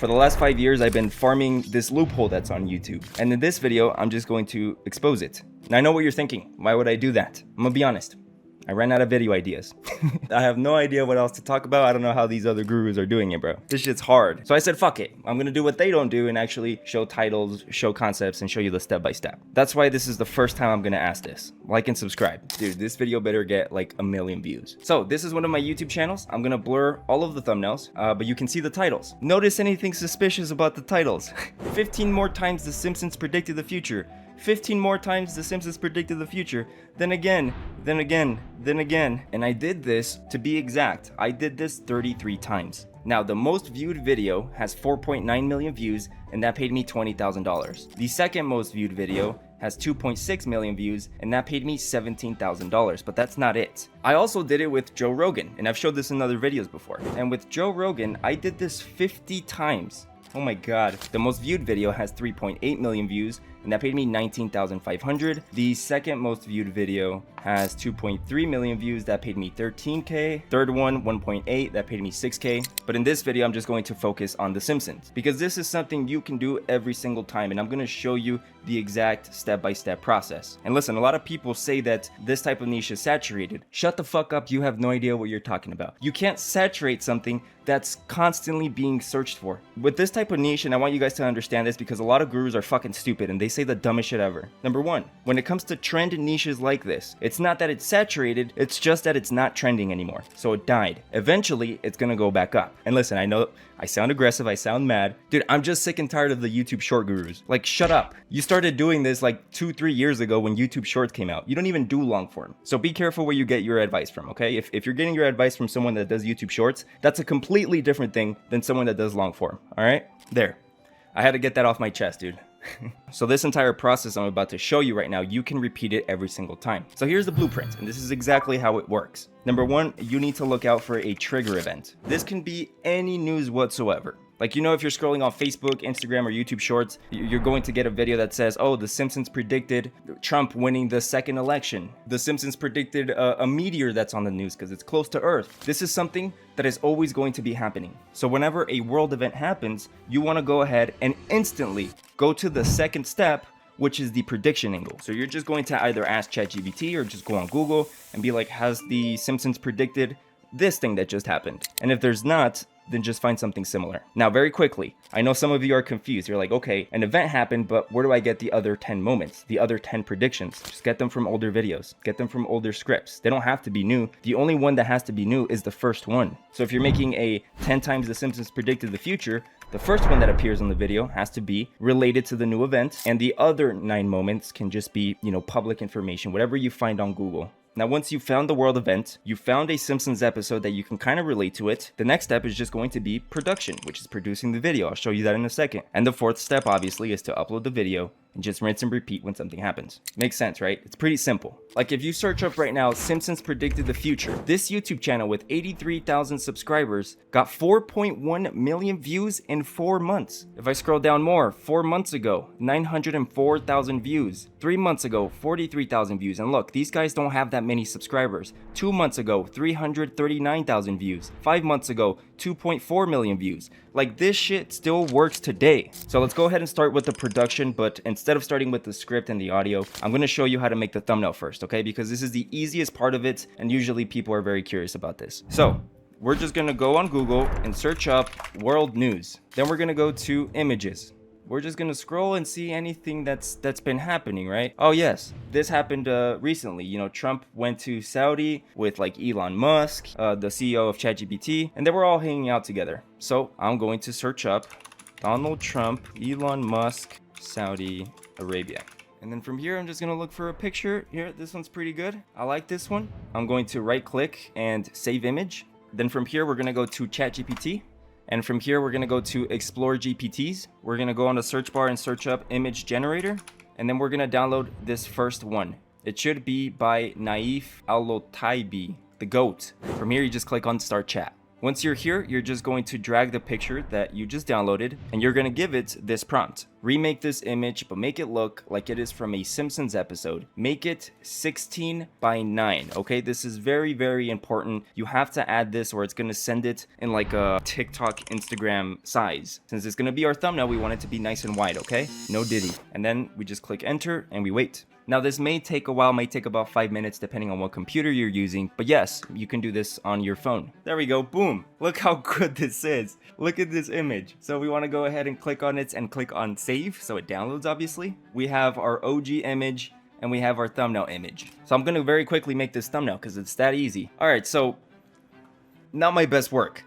For the last 5 years, I've been farming this loophole that's on YouTube. And in this video, I'm just going to expose it. And I know what you're thinking. Why would I do that? I'm gonna be honest. I ran out of video ideas. I have no idea what else to talk about. I don't know how these other gurus are doing it, bro. This shit's hard. So I said, fuck it. I'm gonna do what they don't do and actually show titles, show concepts, and show you the step-by-step. That's why this is the first time I'm gonna ask this. Like and subscribe. Dude, this video better get like 1 million views. So this is one of my YouTube channels. I'm gonna blur all of the thumbnails, but you can see the titles. Notice anything suspicious about the titles. 15 more times The Simpsons predicted the future. 15 more times The Simpsons predicted the future. Then again. And I did this, to be exact, I did this 33 times. Now, the most viewed video has 4.9 million views, and that paid me $20,000. The second most viewed video has 2.6 million views, and that paid me $17,000, but that's not it. I also did it with Joe Rogan, and I've showed this in other videos before. And with Joe Rogan, I did this 50 times. Oh my god. The most viewed video has 3.8 million views, and that paid me $19,500. The second most viewed video has 2.3 million views, that paid me $13K. Third one, 1.8, that paid me $6K. But in this video, I'm just going to focus on The Simpsons, because this is something you can do every single time, and I'm gonna show you the exact step-by-step process. And listen, a lot of people say that this type of niche is saturated. Shut the fuck up, you have no idea what you're talking about. You can't saturate something that's constantly being searched for. With this type of niche, and I want you guys to understand this because a lot of gurus are fucking stupid and they say the dumbest shit ever. Number one, when it comes to trend niches like this, it's not that it's saturated, it's just that it's not trending anymore. So it died. Eventually, it's gonna go back up. And listen, I know I sound aggressive, I sound mad. Dude, I'm just sick and tired of the YouTube short gurus. Like, shut up. You started doing this like 2-3 years ago when YouTube shorts came out. You don't even do long form. So be careful where you get your advice from, okay? If you're getting your advice from someone that does YouTube shorts, that's a completely different thing than someone that does long form, all right? There. I had to get that off my chest, dude. So this entire process I'm about to show you right now, you can repeat it every single time. So here's the blueprint, and this is exactly how it works. Number one, you need to look out for a trigger event. This can be any news whatsoever. Like, you know, if you're scrolling on Facebook, Instagram, or YouTube Shorts, you're going to get a video that says, oh, The Simpsons predicted Trump winning the second election. The Simpsons predicted a meteor that's on the news because it's close to Earth. This is something that is always going to be happening. So whenever a world event happens, you want to go ahead and instantly go to the second step, which is the prediction angle. So you're just going to either ask ChatGPT or just go on Google and be like, has The Simpsons predicted this thing that just happened? And if there's not, then just find something similar. Now, very quickly, I know some of you are confused. You're like, okay, an event happened, but where do I get the other 10 moments, the other 10 predictions? Just get them from older videos, get them from older scripts. They don't have to be new. The only one that has to be new is the first one. So if you're making a 10 times The Simpsons predicted the future, the first one that appears on the video has to be related to the new event, and the other 9 moments can just be, you know, public information, whatever you find on Google. Now, once you've found the world event, you found a Simpsons episode that you can kind of relate to it, the next step is just going to be production, which is producing the video. I'll show you that in a second. And the fourth step, obviously, is to upload the video and just rinse and repeat when something happens. Makes sense, right? It's pretty simple. Like, if you search up right now, Simpsons predicted the future, this YouTube channel with 83,000 subscribers got 4.1 million views in 4 months. If I scroll down more, 4 months ago, 904,000 views. 3 months ago, 43,000 views. And look, these guys don't have that many subscribers. 2 months ago, 339,000 views. 5 months ago, 2.4 million views. Like, this shit still works today. So let's go ahead and start with the production, but instead of starting with the script and the audio, I'm going to show you how to make the thumbnail first, okay? Because this is the easiest part of it, and usually people are very curious about this. So we're just going to go on Google and search up world news. Then we're going to go to images. We're just gonna scroll and see anything that's been happening, right? Oh yes, this happened recently. You know, Trump went to Saudi with like Elon Musk, the CEO of ChatGPT, and they were all hanging out together. So I'm going to search up Donald Trump, Elon Musk, Saudi Arabia. And then from here, I'm just gonna look for a picture. Here, this one's pretty good. I like this one. I'm going to right click and save image. Then from here, we're gonna go to ChatGPT. And from here, we're gonna go to Explore GPTs. We're gonna go on the search bar and search up image generator. And then we're gonna download this first one. It should be by Naif Alotaibi, the GOAT. From here, you just click on Start Chat. Once you're here, you're just going to drag the picture that you just downloaded, and you're gonna give it this prompt. remake this image, but make it look like it is from a Simpsons episode. Make it 16 by 9, okay? This is very, very important. You have to add this or it's gonna send it in like a TikTok, Instagram size. Since it's gonna be our thumbnail, we want it to be nice and wide, okay? No diddy. And then we just click enter and we wait. Now this may take a while, may take about 5 minutes depending on what computer you're using, but yes, you can do this on your phone. There we go, boom. Look how good this is. Look at this image. So we want to go ahead and click on it and click on save, so it downloads obviously. We have our OG image and we have our thumbnail image. So I'm going to very quickly make this thumbnail because it's that easy. Alright, so not my best work.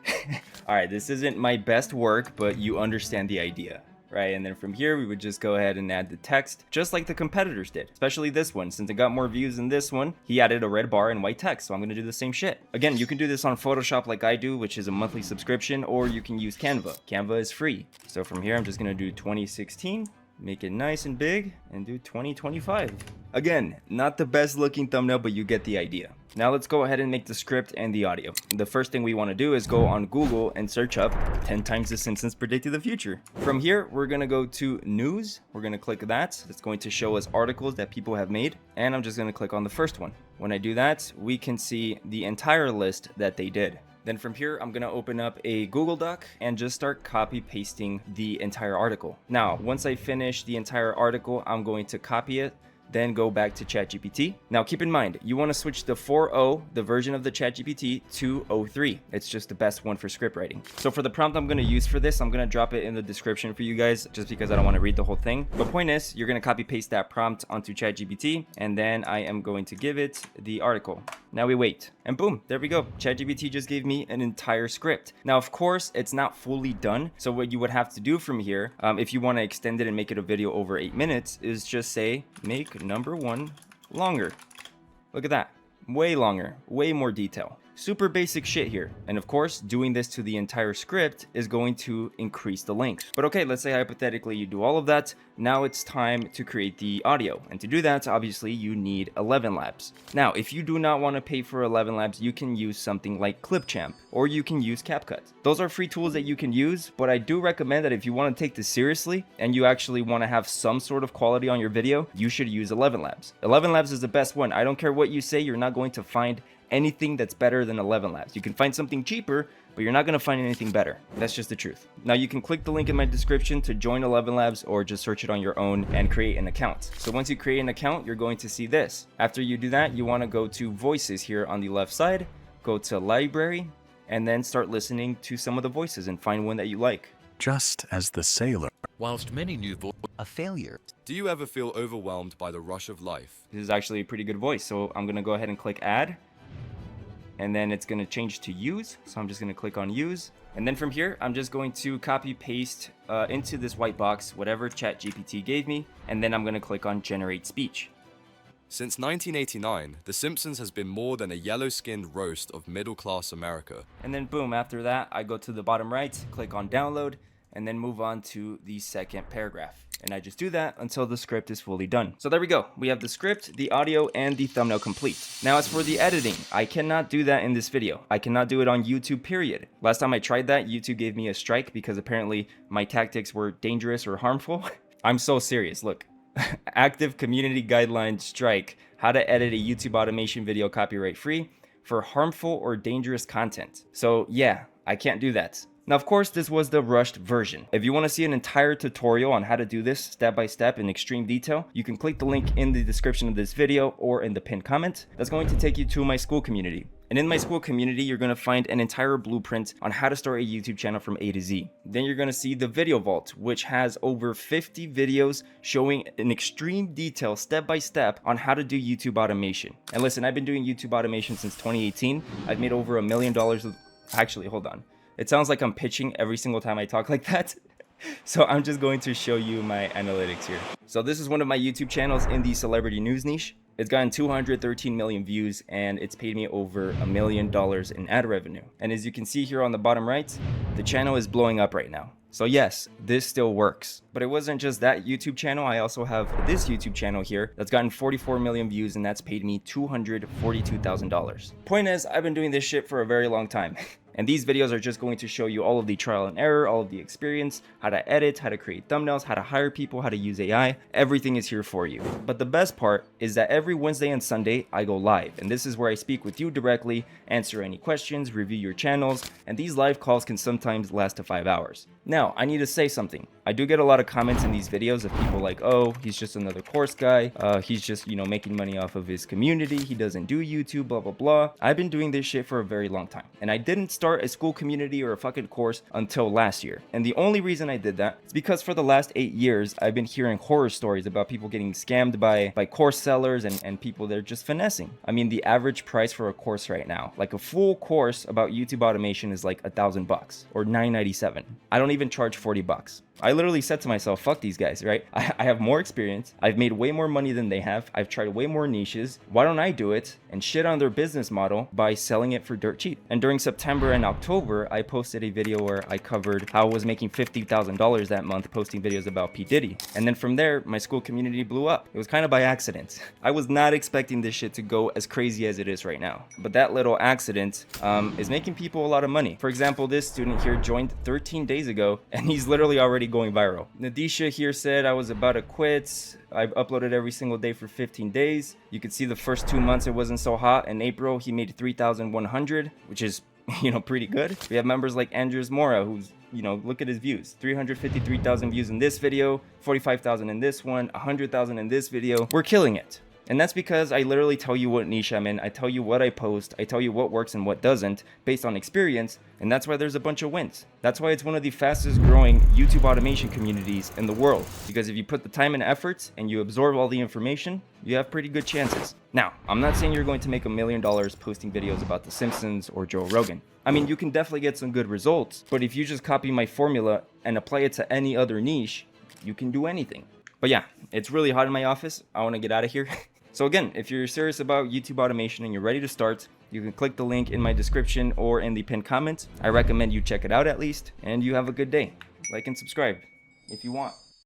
Alright, this isn't my best work, but you understand the idea. Right, and then from here we would just go ahead and add the text just like the competitors did, especially this one. Since it got more views than this one, he added a red bar and white text, so I'm gonna do the same shit. Again, you can do this on Photoshop like I do, which is a monthly subscription, or you can use Canva. Canva is free. So from here I'm just gonna do 2016, make it nice and big, and do 2025. Again, not the best looking thumbnail, but you get the idea. Now let's go ahead and make the script and the audio. The first thing we want to do is go on Google and search up 10 times the Simpsons predicted the future. From here, we're going to go to news. We're going to click that. It's going to show us articles that people have made. And I'm just going to click on the first one. When I do that, we can see the entire list that they did. Then from here, I'm going to open up a Google Doc and just start copy pasting the entire article. Now, once I finish the entire article, I'm going to copy it, then go back to ChatGPT. Now keep in mind, you want to switch the 4.0, the version of the ChatGPT, to 0.3. It's just the best one for script writing. So for the prompt I'm going to use for this, I'm going to drop it in the description for you guys, just because I don't want to read the whole thing. The point is, you're going to copy paste that prompt onto ChatGPT, and then I am going to give it the article. Now we wait, and boom, there we go. ChatGPT just gave me an entire script. Now, of course, it's not fully done. So what you would have to do from here, if you want to extend it and make it a video over 8 minutes, is just say, make number 1 longer. Look at that, way longer, way more detail. Super basic shit here. And of course, doing this to the entire script is going to increase the length. But okay, let's say hypothetically you do all of that. Now it's time to create the audio. And to do that, obviously you need 11 Labs. Now, if you do not want to pay for 11 Labs, you can use something like Clipchamp, or you can use Capcut. Those are free tools that you can use, but I do recommend that if you want to take this seriously and you actually want to have some sort of quality on your video, you should use 11 Labs. 11 Labs is the best one. I don't care what you say, you're not going to find anything that's better than 11 Labs. You can find something cheaper, but you're not going to find anything better. That's just the truth. Now you can click the link in my description to join 11 Labs, or just search it on your own and create an account. So once you create an account, you're going to see this. After you do that, you want to go to voices here on the left side, go to library, and then start listening to some of the voices and find one that you like. Just as the sailor. Whilst many knew a failure. Do you ever feel overwhelmed by the rush of life? This is actually a pretty good voice, so I'm going to go ahead and click add. And then it's going to change to use, so I'm just going to click on use. And then from here, I'm just going to copy paste into this white box whatever ChatGPT gave me, and then I'm going to click on generate speech. Since 1989, The Simpsons has been more than a yellow-skinned roast of middle-class America. And then boom, after that, I go to the bottom right, click on download, and then move on to the second paragraph. And I just do that until the script is fully done. So there we go. We have the script, the audio, and the thumbnail complete. Now as for the editing, I cannot do that in this video. I cannot do it on YouTube, period. Last time I tried that, YouTube gave me a strike because apparently my tactics were dangerous or harmful. I'm so serious, look. Active community guidelines strike. How to edit a YouTube automation video copyright free for harmful or dangerous content. So yeah, I can't do that. Now, of course, this was the rushed version. If you want to see an entire tutorial on how to do this step by step in extreme detail, you can click the link in the description of this video or in the pinned comment. That's going to take you to my school community. And in my school community, you're going to find an entire blueprint on how to start a YouTube channel from A to Z. Then you're going to see the video vault, which has over 50 videos showing in extreme detail, step by step, on how to do YouTube automation. And listen, I've been doing YouTube automation since 2018. I've made over $1 million with... Actually, hold on. It sounds like I'm pitching every single time I talk like that. So I'm just going to show you my analytics here. So this is one of my YouTube channels in the celebrity news niche. It's gotten 213 million views and it's paid me over $1 million in ad revenue. And as you can see here on the bottom right, the channel is blowing up right now. So yes, this still works. But it wasn't just that YouTube channel. I also have this YouTube channel here that's gotten 44 million views and that's paid me $242,000. Point is, I've been doing this shit for a very long time. And these videos are just going to show you all of the trial and error, all of the experience, how to edit, how to create thumbnails, how to hire people, how to use AI. Everything is here for you. But the best part is that every Wednesday and Sunday I go live, and this is where I speak with you directly, answer any questions, review your channels, and these live calls can sometimes last to 5 hours. Now, I need to say something. I do get a lot of comments in these videos of people like, oh, he's just another course guy. He's just, making money off of his community. He doesn't do YouTube, blah, blah, blah. I've been doing this shit for a very long time. And I didn't start a school community or a fucking course until last year. And the only reason I did that is because for the last 8 years, I've been hearing horror stories about people getting scammed by course sellers and people that are just finessing. I mean, the average price for a course right now, like a full course about YouTube automation is like $1,000 or $997. I don't even charge $40. I literally said to myself, fuck these guys, right? I have more experience. I've made way more money than they have. I've tried way more niches. Why don't I do it and shit on their business model by selling it for dirt cheap? And during September and October, I posted a video where I covered how I was making $50,000 that month posting videos about P. Diddy. And then from there, my school community blew up. It was kind of by accident. I was not expecting this shit to go as crazy as it is right now. But that little accident is making people a lot of money. For example, this student here joined 13 days ago, and he's literally already going viral. Nadisha here said I was about to quit. I've uploaded every single day for 15 days. You could see the first 2 months it wasn't so hot. In April, he made 3,100, which is, pretty good. We have members like Andrews Mora, who's, look at his views. 353,000 views in this video, 45,000 in this one, 100,000 in this video. We're killing it. And that's because I literally tell you what niche I'm in, I tell you what I post, I tell you what works and what doesn't based on experience, and that's why there's a bunch of wins. That's why it's one of the fastest growing YouTube automation communities in the world, because if you put the time and efforts and you absorb all the information, you have pretty good chances. Now, I'm not saying you're going to make $1 million posting videos about The Simpsons or Joe Rogan. I mean, you can definitely get some good results, but if you just copy my formula and apply it to any other niche, you can do anything. But yeah, it's really hot in my office. I want to get out of here. So again, if you're serious about YouTube automation and you're ready to start, you can click the link in my description or in the pinned comment. I recommend you check it out at least, and you have a good day. Like and subscribe if you want.